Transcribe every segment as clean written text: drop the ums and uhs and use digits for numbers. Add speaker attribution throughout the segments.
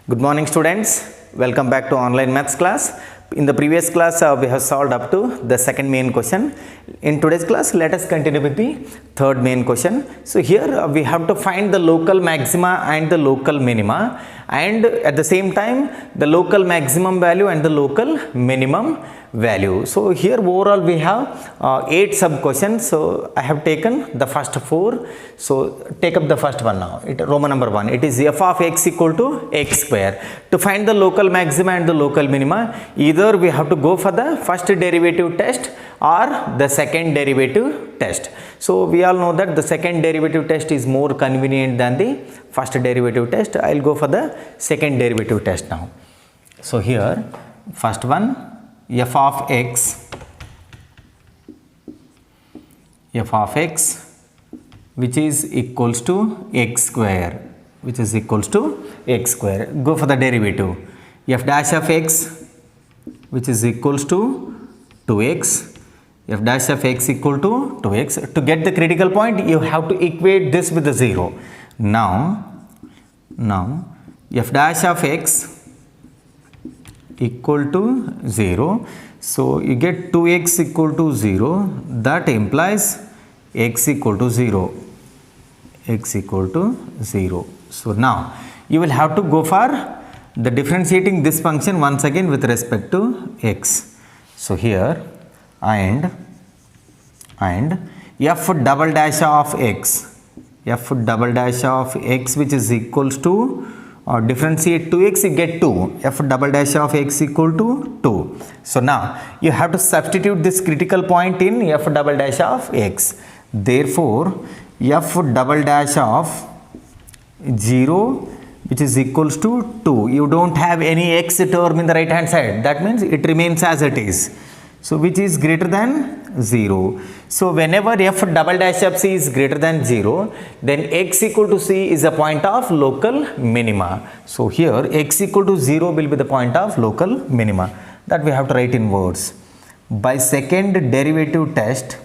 Speaker 1: Good morning, students. Welcome back to online maths class. In the previous class, we have solved up to the second main question. In today's class, let us continue with the third main question. So here we have to find the local maxima and the local minima, and at the same time the local maximum value and the local minimum value. So here overall we have 8 sub questions. So I have taken the first 4. So take up the first one now. Roman number 1. It is f of x equal to x square. To find the local maxima and the local minima, either we have to go for the first derivative test or the second derivative test. So we all know that the second derivative test is more convenient than the first derivative test. I will go for the second derivative test now. So here first one, f of x which is equals to x square, go for the derivative. F dash of x which is equals to 2x, f dash of x equal to 2x. To get the critical point, you have to equate this with the 0. Now f dash of x equal to 0. So you get 2x equal to 0. That implies x equal to 0. So now you will have to go for the differentiating this function once again with respect to x. So here and f double dash of x which is equals to differentiate 2x, you get 2. F double dash of x equal to 2. So now you have to substitute this critical point in f double dash of x. Therefore f double dash of 0 which is equals to 2. You don't have any x term in the right hand side. That means it remains as it is. So which is greater than 0. So whenever f double dash of c is greater than 0, then x equal to c is a point of local minima. So here x equal to 0 will be the point of local minima. That we have to write in words. By second derivative test,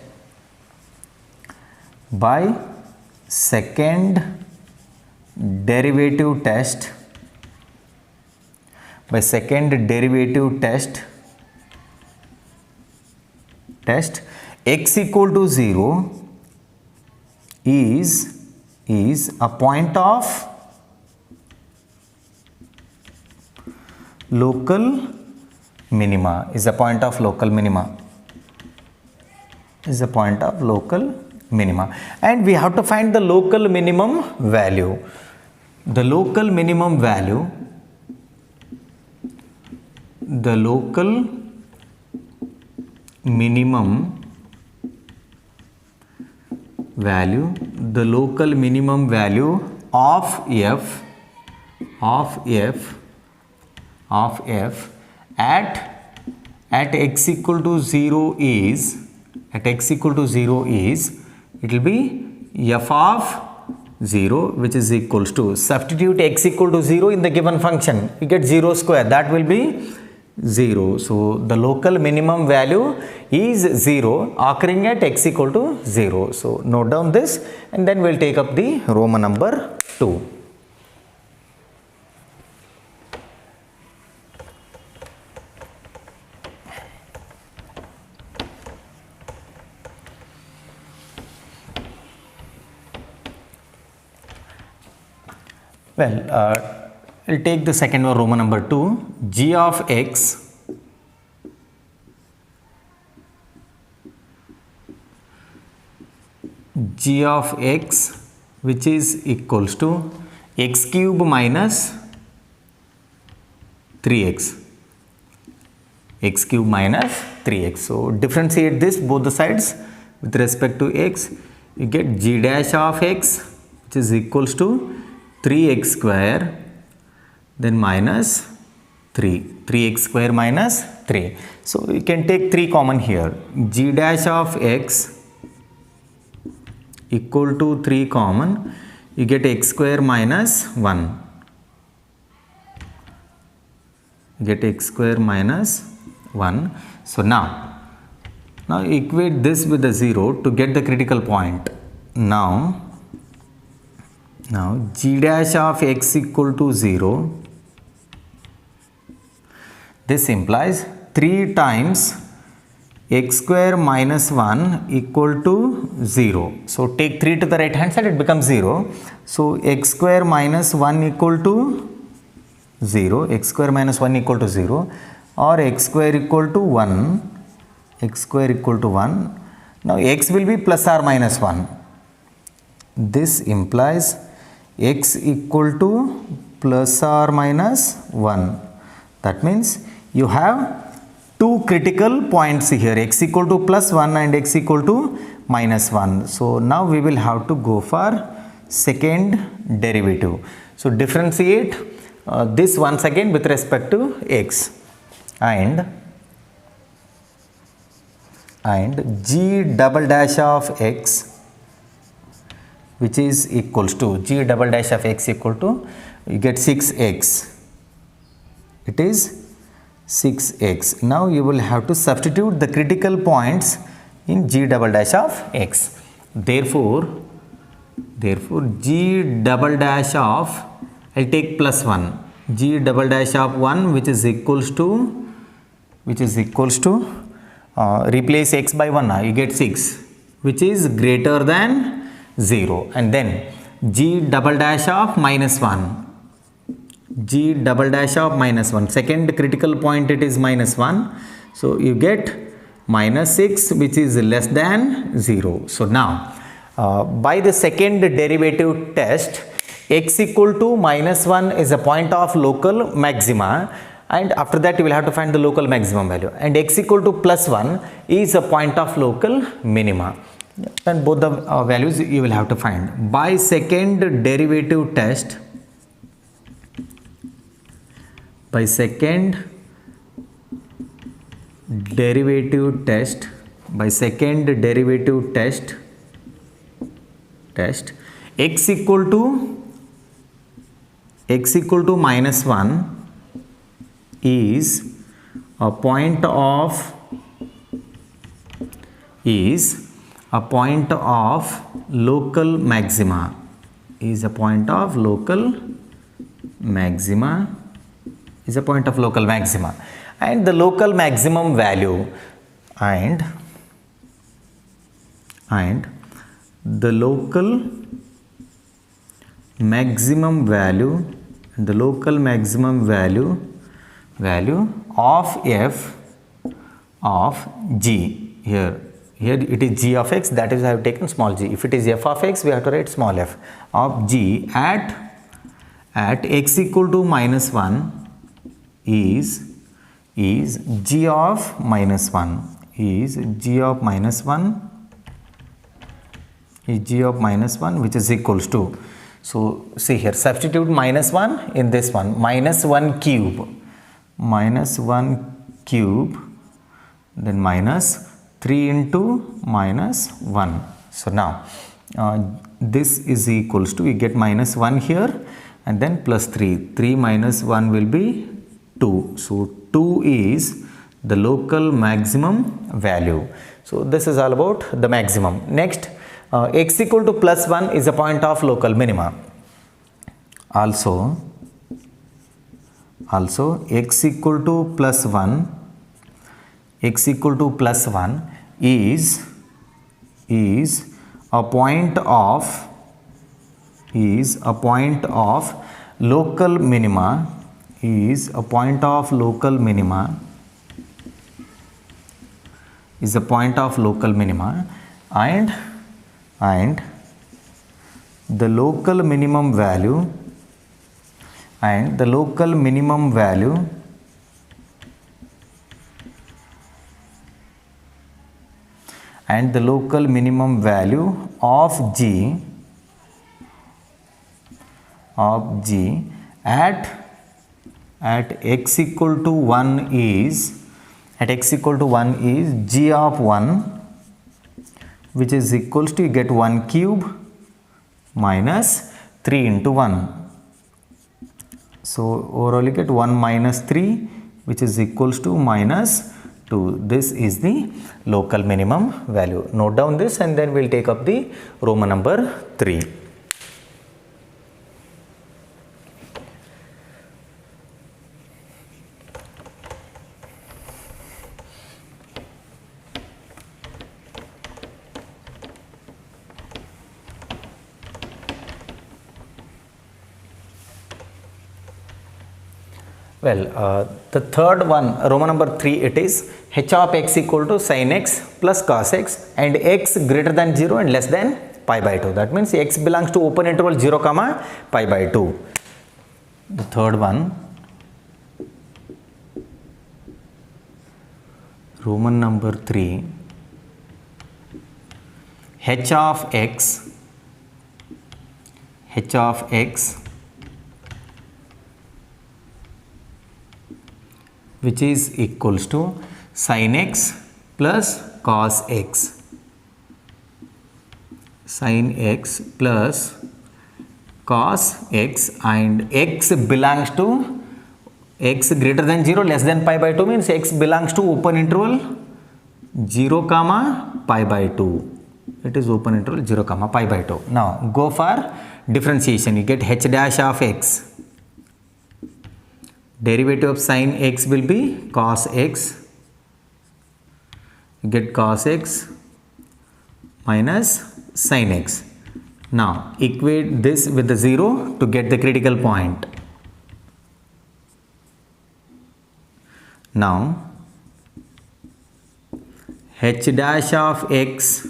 Speaker 1: x equal to 0 is a point of local minima, and we have to find the local minimum value. The local minimum value of f at x equal to 0 is, it will be f of 0 which is equals to, substitute x equal to 0 in the given function, you get 0 square, that will be 0. So the local minimum value is 0 occurring at x equal to 0. So note down this, and then we'll take up the Roman number 2. Well, we'll take the second one, Roman number 2, g of x which is equals to x cube minus 3x. So differentiate this both the sides with respect to x. You get g dash of x which is equals to 3x square, then minus 3x square minus 3. So you can take 3 common here. G dash of x equal to 3 common, you get x square minus 1. So now equate this with the 0 to get the critical point. Now g dash of x equal to 0 This implies 3 times x square minus 1 equal to 0. So take 3 to the right hand side, it becomes 0. So x square minus 1 equal to 0, x square minus 1 equal to 0, or x square equal to 1, x square equal to 1. Now x will be plus or minus 1. This implies x equal to plus or minus 1. That means you have two critical points here, x equal to plus 1 and x equal to minus 1. So now we will have to go for second derivative. So differentiate this once again with respect to x, and g double dash of x, which is equals to g double dash of x equal to, you get 6x. It is 6x. Now you will have to substitute the critical points in g double dash of x. Therefore g double dash of, I'll take plus 1, g double dash of 1, which is equals to replace x by 1, you get 6, which is greater than 0, and then g double dash of minus 1, g double dash of minus 1, second critical point it is minus 1, so you get minus 6, which is less than 0. So now by the second derivative test, x equal to minus 1 is a point of local maxima, and after that you will have to find the local maximum value, and x equal to plus 1 is a point of local minima, and both the values you will have to find. By second derivative test, x equal to minus 1 is a point of local maxima, and the local maximum value and the local maximum value of f of g, here it is g of x, that is I have taken small g. If it is f of x, we have to write small f, of g at x equal to minus 1 is g of minus 1, which is equals to, so see here, substitute minus 1 in this one, minus 1 cube, then minus 3 into minus 1. So now this is equals to, you get minus 1 here, and then plus 3 minus 1 will be 2. So 2 is the local maximum value. So this is all about the maximum. Next, x equal to plus 1 is a point of local minima. Also x equal to plus 1 is a point of local minima, and the local minimum value of g at x equal to 1 is g of 1, which is equals to, you get 1 cube minus 3 into 1. So overall you get 1 minus 3, which is equals to minus 2. This is the local minimum value. Note down this, and then we will take up the Roman number 3. Well, the third one, Roman number 3, it is h of x equal to sin x plus cos x and x greater than 0 and less than pi by 2. That means x belongs to open interval 0 comma pi by 2. The third one, Roman number 3, h of x which is equals to sin x plus cos x. Sin x plus cos x and x belongs to x greater than 0 less than pi by 2 means x belongs to open interval 0 comma pi by 2. It is open interval 0 comma pi by 2. Now go for differentiation. You get h dash of x. Derivative of sin x will be cos x. You get cos x minus sin x. Now equate this with the 0 to get the critical point. Now h dash of x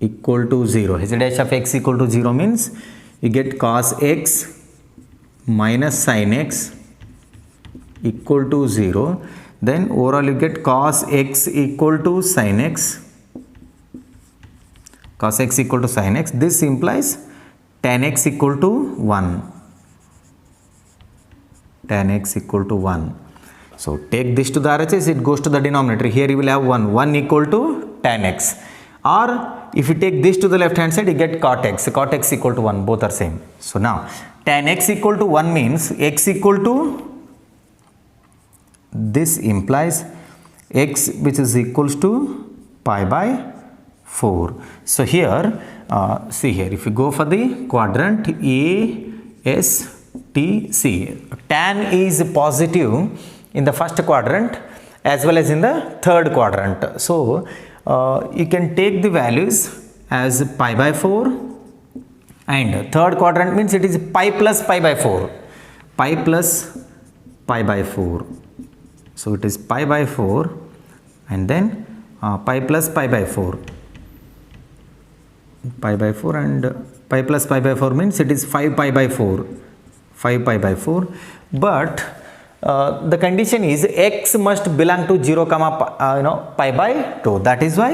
Speaker 1: equal to 0. H dash of x equal to 0 means you get cos x minus sin x equal to 0. Then overall you get cos x equal to sin x. Cos x equal to sin x. This implies tan x equal to 1. Tan x equal to 1. So take this to the RHS, it goes to the denominator. Here you will have 1. 1 equal to tan x. Or if you take this to the left hand side, you get cot x. Cot x equal to 1. Both are same. So now tan x equal to 1 means x equal to, this implies x which is equals to pi by 4. So here, see here, if you go for the quadrant A, S, T, C, tan is positive in the first quadrant as well as in the third quadrant. So you can take the values as pi by 4 and third quadrant means it is pi plus pi by 4. Pi plus pi by 4. So it is pi by 4 and then pi plus pi by 4. Pi by 4 and pi plus pi by 4 means it is 5 pi by 4. 5 pi by 4. But the condition is x must belong to 0 comma pi by 2. That is why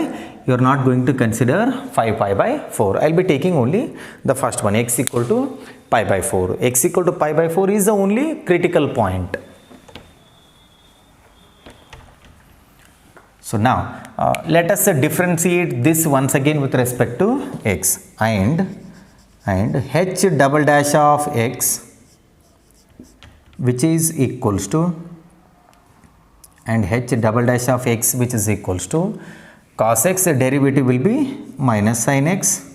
Speaker 1: you are not going to consider 5 pi by 4. I will be taking only the first one, x equal to pi by 4. X equal to pi by 4 is the only critical point. So now let us differentiate this once again with respect to x and h double dash of x which is equals to and h double dash of x which is equals to cos x derivative will be minus sin x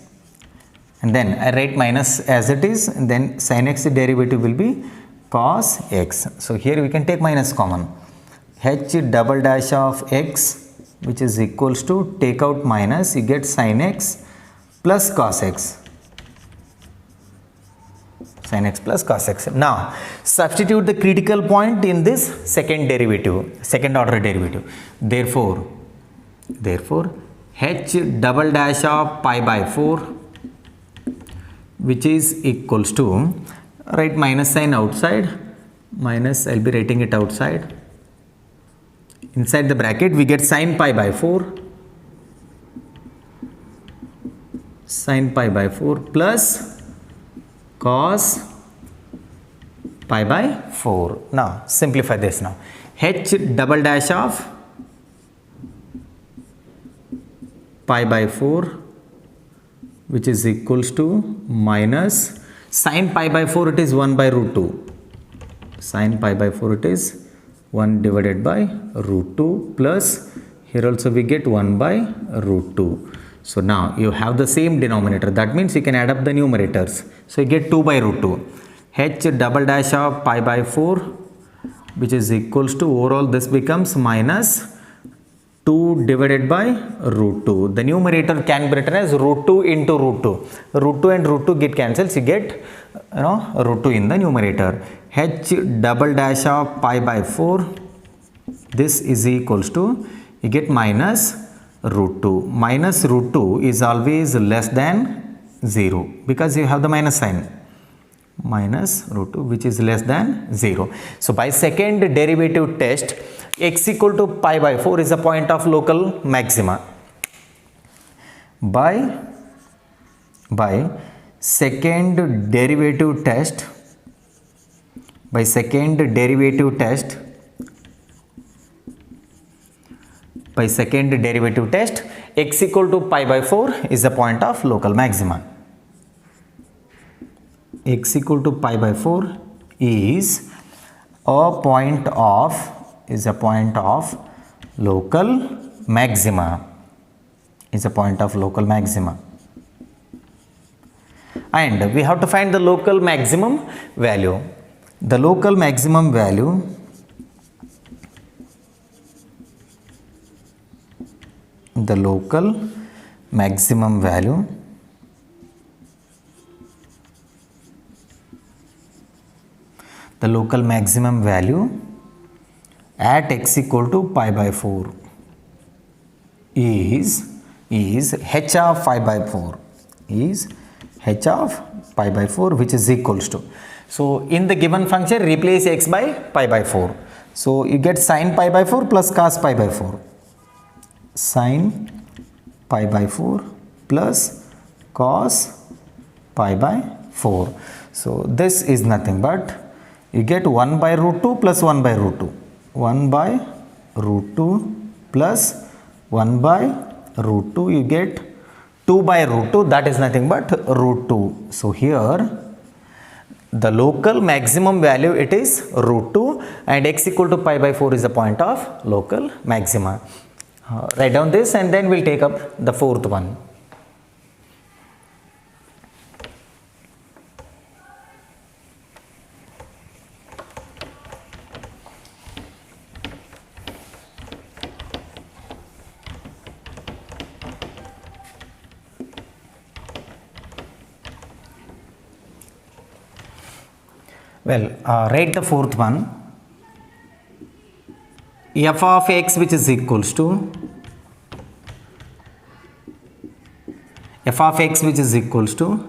Speaker 1: and then I write minus as it is and then sin x derivative will be cos x. So here we can take minus common. H double dash of x which is equals to, take out minus, you get sin x plus cos x. Sin x plus cos x. Now substitute the critical point in this second derivative, second order derivative. Therefore h double dash of pi by 4 which is equals to, write minus sign outside, minus I will be writing it outside. Inside the bracket we get sin pi by 4, sin pi by 4 plus cos pi by 4. Now simplify this now. H double dash of pi by 4 which is equals to minus sin pi by 4, it is 1 by root 2. Sin pi by 4 it is 1 divided by root 2 plus here also we get 1 by root 2. So now you have the same denominator, that means you can add up the numerators. So you get 2 by root 2. H double dash of pi by 4 which is equals to, overall this becomes minus 2 divided by root 2. The numerator can be written as root 2 into root 2. Root 2 and root 2 get cancelled, so you get root 2 in the numerator. h double dash of pi by 4, this is equals to, you get minus root 2. Minus root 2 is always less than 0 because you have the minus sign. Minus root 2 which is less than 0. So by second derivative test, x equal to pi by 4 is the point of local maxima. By second derivative test, x equal to pi by 4 is the point of local maxima. X equal to pi by 4 is a point of local maxima. And we have to find the local maximum value. The local maximum value at x equal to pi by 4 is h of pi by 4, which is equals to, so in the given function replace x by pi by 4. So you get sin pi by 4 plus cos pi by 4. Sin pi by 4 plus cos pi by 4. So this is nothing but you get 1 by root 2 plus 1 by root 2. 1 by root 2 plus 1 by root 2, you get 2 by root 2, that is nothing but root 2. So here the local maximum value, it is root 2, and x equal to pi by 4 is the point of local maxima. Write down this and then we'll take up the fourth one. Well, write the fourth one. F of x which is equals to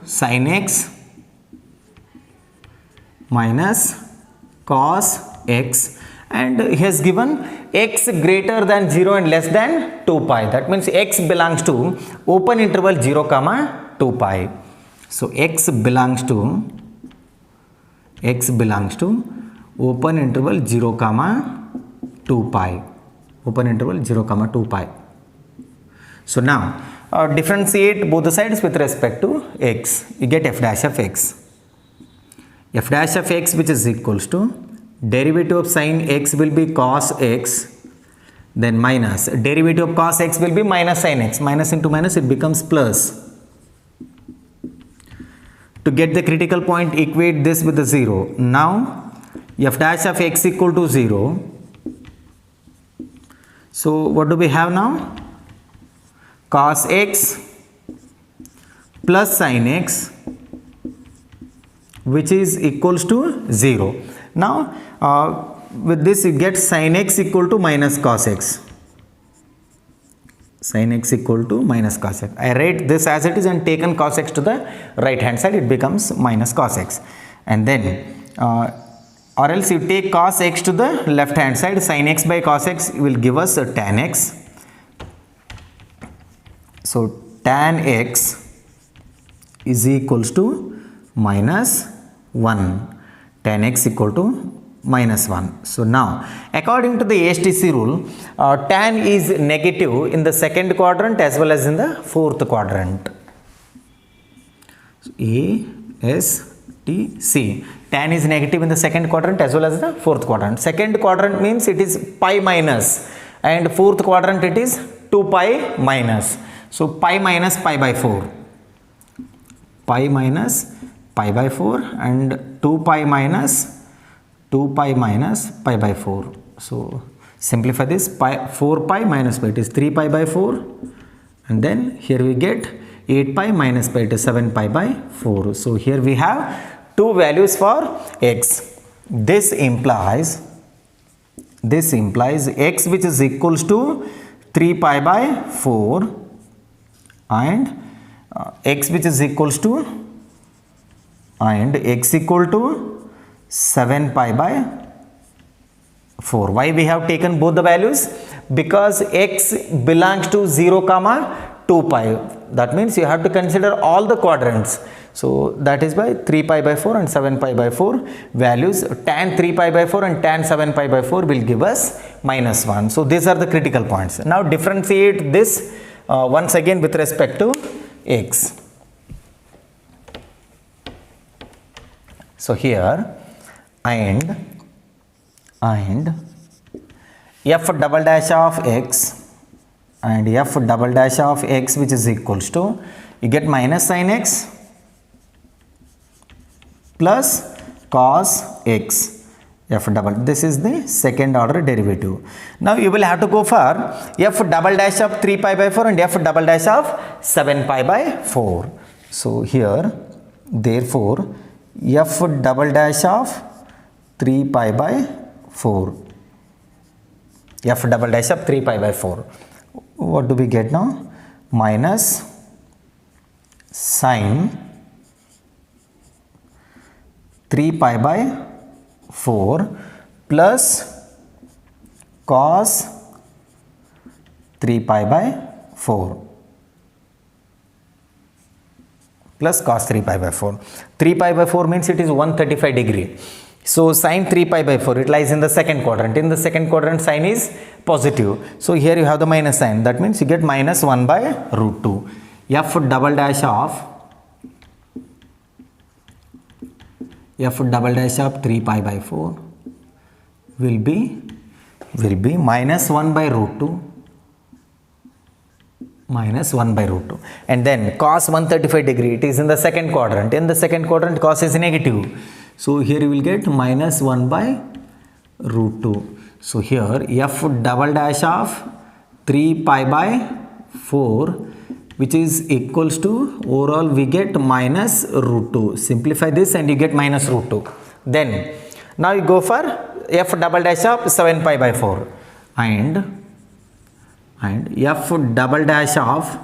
Speaker 1: sin x minus cos x, and he has given x greater than 0 and less than 2 pi. That means x belongs to open interval 0 comma 2 pi. So x belongs to open interval 0 comma 2 pi. So now differentiate both the sides with respect to x. You get f dash of x. F dash of x which is equals to derivative of sin x will be cos x, then minus derivative of cos x will be minus sin x. Minus into minus, it becomes plus. To get the critical point, equate this with the 0. Now f dash of x equal to 0. So what do we have now? Cos x plus sin x, which is equals to 0. Now with this you get sin x equal to minus cos x. I write this as it is and taken cos x to the right hand side, it becomes minus cos x. And then or else you take cos x to the left hand side, sin x by cos x will give us tan x. So tan x is equals to minus 1. Tan x equal to minus 1. So now according to the ASTC rule, tan is negative in the second quadrant as well as in the fourth quadrant. So ASTC, tan is negative in the second quadrant as well as the fourth quadrant. Second quadrant means it is pi minus, and fourth quadrant it is 2 pi minus. So pi minus pi by 4. Pi minus pi by 4 and 2 pi minus pi by 4. So simplify this, 4 pi minus pi, it is 3 pi by 4, and then here we get 8 pi minus pi, it is 7 pi by 4. So here we have two values for x. this implies x which is equals to 3 pi by 4 and x which is equals to x equal to 7 pi by 4. Why we have taken both the values? Because x belongs to 0 comma 2 pi. That means you have to consider all the quadrants. So that is why 3 pi by 4 and 7 pi by 4 values, tan 3 pi by 4 and tan 7 pi by 4 will give us -1. So these are the critical points. Now differentiate this once again with respect to x. So here and f double dash of x and f double dash of x which is equals to, you get minus sin x plus cos x f double. This is the second order derivative. Now you will have to go for f double dash of 3 pi by 4 and f double dash of 7 pi by 4. So here therefore f double dash of 3 pi by 4, f double dash of 3 pi by 4, what do we get now? Minus sin 3 pi by 4 plus cos 3 pi by 4 plus cos 3 pi by 4. 3 pi by 4 means it is 135 degree. So sin 3 pi by 4, it lies in the second quadrant. In the second quadrant sin is positive. So here you have the minus sign. That means you get minus 1 by root 2. F double dash of 3 pi by 4 will be minus 1 by root 2. Minus 1 by root 2. And then cos 135 degree, it is in the second quadrant. In the second quadrant cos is negative. So here you will get minus 1 by root 2. So here f double dash of 3 pi by 4 which is equals to, overall we get minus root 2. Simplify this and you get minus root 2. Then now you go for f double dash of 7 pi by 4 and f double dash of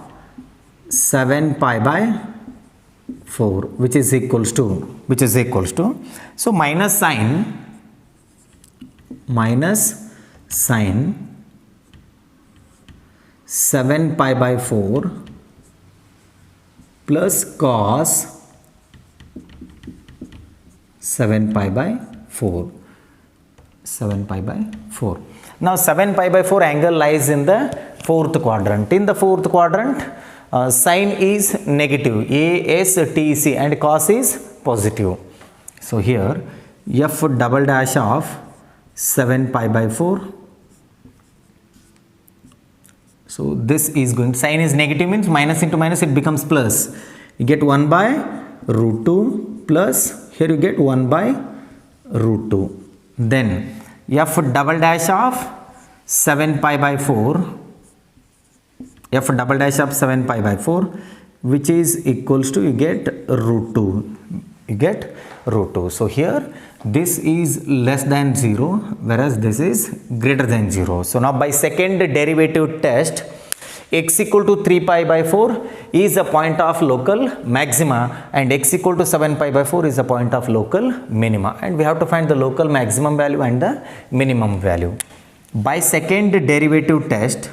Speaker 1: 7 pi by 4 which is equals to, so minus sin 7 pi by 4 plus cos 7 pi by 4. Now 7 pi by 4 angle lies in the fourth quadrant. In the fourth quadrant sin is negative, ASTC, and cos is positive. So here f double dash of 7 pi by 4. So this is going, sin is negative means minus into minus it becomes plus. You get 1 by root 2 plus, here you get 1 by root 2. Then f double dash of 7 pi by 4, f double dash of 7 pi by 4 which is equals to, you get root 2. So here this is less than 0 whereas this is greater than 0. So now by second derivative test, x equal to 3 pi by 4 is a point of local maxima and x equal to 7 pi by 4 is a point of local minima, and we have to find the local maximum value and the minimum value. By second derivative test,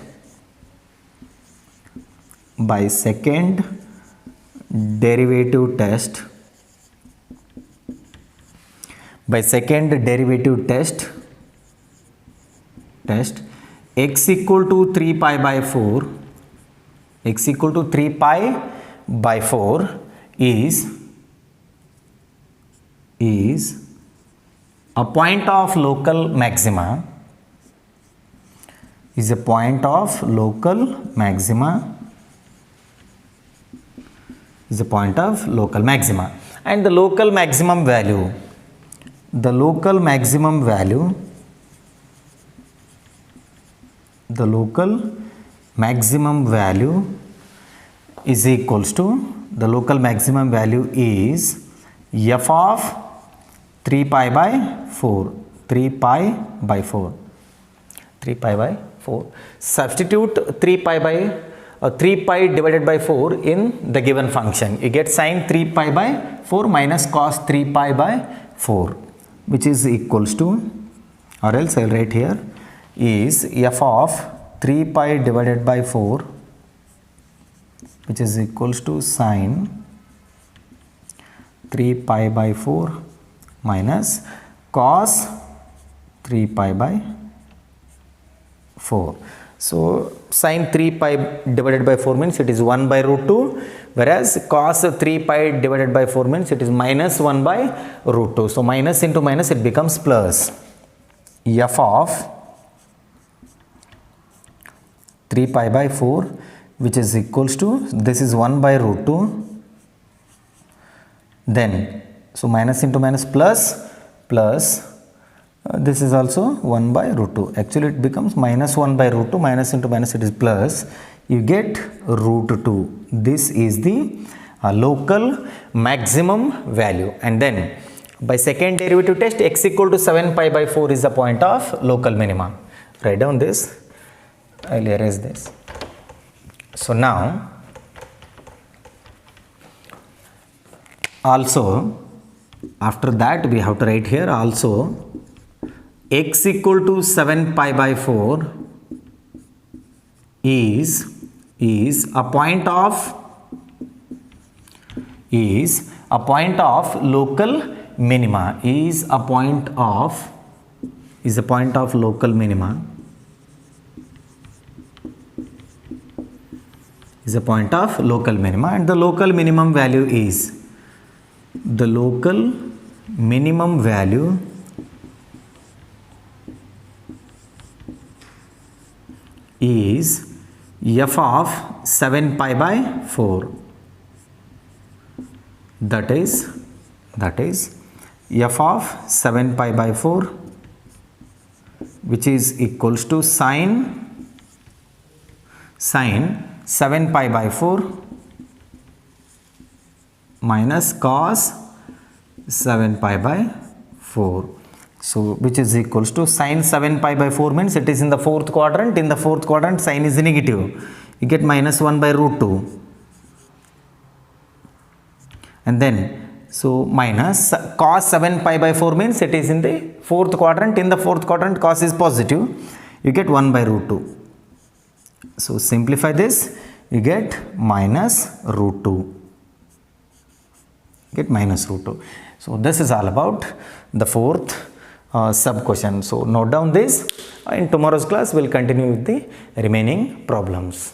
Speaker 1: x equal to 3 pi by 4 is a point of local maxima, and the local maximum value is equals to, the local maximum value is f of 3 pi by 4, 3 pi by 4, 3 pi by 4. Substitute 3 pi by 3 pi divided by 4 in the given function. You get sin 3 pi by 4 minus cos 3 pi by 4, which is equals to, or else I will write here, is f of 3 pi divided by 4, which is equals to sin 3 pi by 4 minus cos 3 pi by 4. So sin 3 pi divided by 4 means it is 1 by root 2, whereas cos 3 pi divided by 4 means it is minus 1 by root 2. So minus into minus it becomes plus. F of 3 pi by 4, which is equals to, this is 1 by root 2, then so minus into minus plus, this is also 1 by root 2. Actually it becomes minus 1 by root 2, minus into minus it is plus, you get root 2. This is the local maximum value. And then by second derivative test, x equal to 7 pi by 4 is the point of local minima. Write down this, I will erase this. So now also after that we have to write here also x equal to 7 pi by 4 is a point of local minima, is a point of local minima, is a point of local minima, and the local minimum value is, the local minimum value is f of 7 pi by 4, that is f of 7 pi by 4, which is equals to sin 7 pi by 4 minus cos 7 pi by 4. So which is equals to sin 7 pi by 4 means it is in the fourth quadrant. In the fourth quadrant sin is negative. You get minus 1 by root 2. And then so minus cos 7 pi by 4 means it is in the fourth quadrant. In the fourth quadrant cos is positive. You get 1 by root 2. So simplify this, you get minus root 2. Get minus root 2. So this is all about the fourth sub question. So note down this. In tomorrow's class we'll continue with the remaining problems.